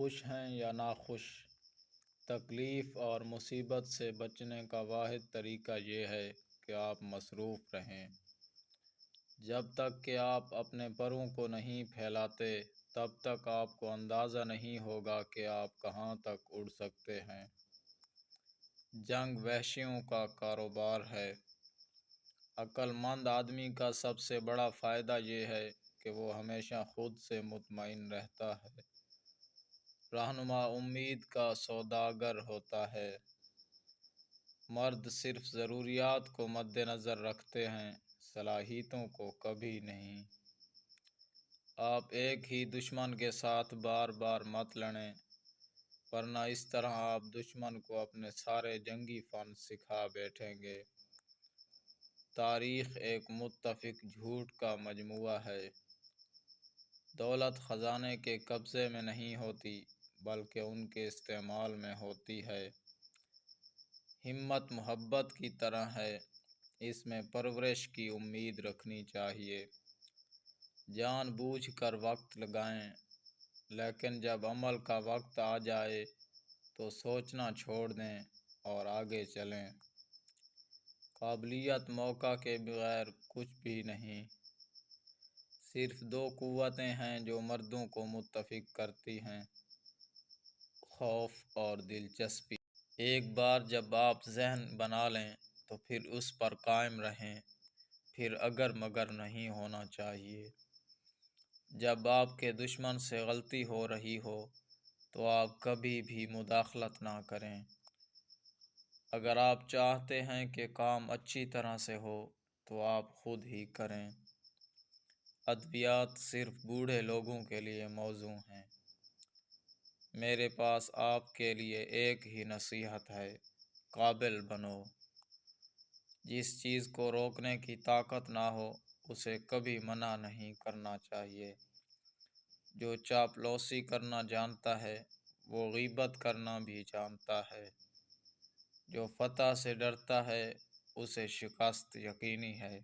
خوش ہیں یا ناخوش، تکلیف اور مصیبت سے بچنے کا واحد طریقہ یہ ہے کہ آپ مصروف رہیں۔ جب تک کہ آپ اپنے پروں کو نہیں پھیلاتے، تب تک آپ کو اندازہ نہیں ہوگا کہ آپ کہاں تک اڑ سکتے ہیں۔ جنگ وحشیوں کا کاروبار ہے۔ عقل مند آدمی کا سب سے بڑا فائدہ یہ ہے کہ وہ ہمیشہ خود سے مطمئن رہتا ہے۔ رہنما امید کا سوداگر ہوتا ہے۔ مرد صرف ضروریات کو مد نظر رکھتے ہیں، صلاحیتوں کو کبھی نہیں۔ آپ ایک ہی دشمن کے ساتھ بار بار مت لڑیں، ورنہ اس طرح آپ دشمن کو اپنے سارے جنگی فن سکھا بیٹھیں گے۔ تاریخ ایک متفق جھوٹ کا مجموعہ ہے۔ دولت خزانے کے قبضے میں نہیں ہوتی، بلکہ ان کے استعمال میں ہوتی ہے۔ ہمت محبت کی طرح ہے، اس میں پرورش کی امید رکھنی چاہیے۔ جان بوجھ کر وقت لگائیں، لیکن جب عمل کا وقت آ جائے تو سوچنا چھوڑ دیں اور آگے چلیں۔ قابلیت موقع کے بغیر کچھ بھی نہیں۔ صرف دو قوتیں ہیں جو مردوں کو متفق کرتی ہیں: خوف اور دلچسپی۔ ایک بار جب آپ ذہن بنا لیں تو پھر اس پر قائم رہیں، پھر اگر مگر نہیں ہونا چاہیے۔ جب آپ کے دشمن سے غلطی ہو رہی ہو تو آپ کبھی بھی مداخلت نہ کریں۔ اگر آپ چاہتے ہیں کہ کام اچھی طرح سے ہو تو آپ خود ہی کریں۔ ادویات صرف بوڑھے لوگوں کے لیے موزوں ہیں۔ میرے پاس آپ کے لیے ایک ہی نصیحت ہے: قابل بنو۔ جس چیز کو روکنے کی طاقت نہ ہو اسے کبھی منع نہیں کرنا چاہیے۔ جو چاپلوسی کرنا جانتا ہے وہ غیبت کرنا بھی جانتا ہے۔ جو فتح سے ڈرتا ہے اسے شکست یقینی ہے۔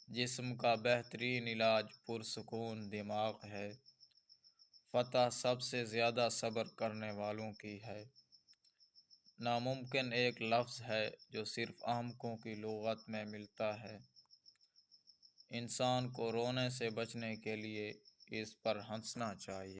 جسم کا بہترین علاج پرسکون دماغ ہے۔ فتح سب سے زیادہ صبر کرنے والوں کی ہے۔ ناممکن ایک لفظ ہے جو صرف احمقوں کی لغت میں ملتا ہے۔ انسان کو رونے سے بچنے کے لیے اس پر ہنسنا چاہیے۔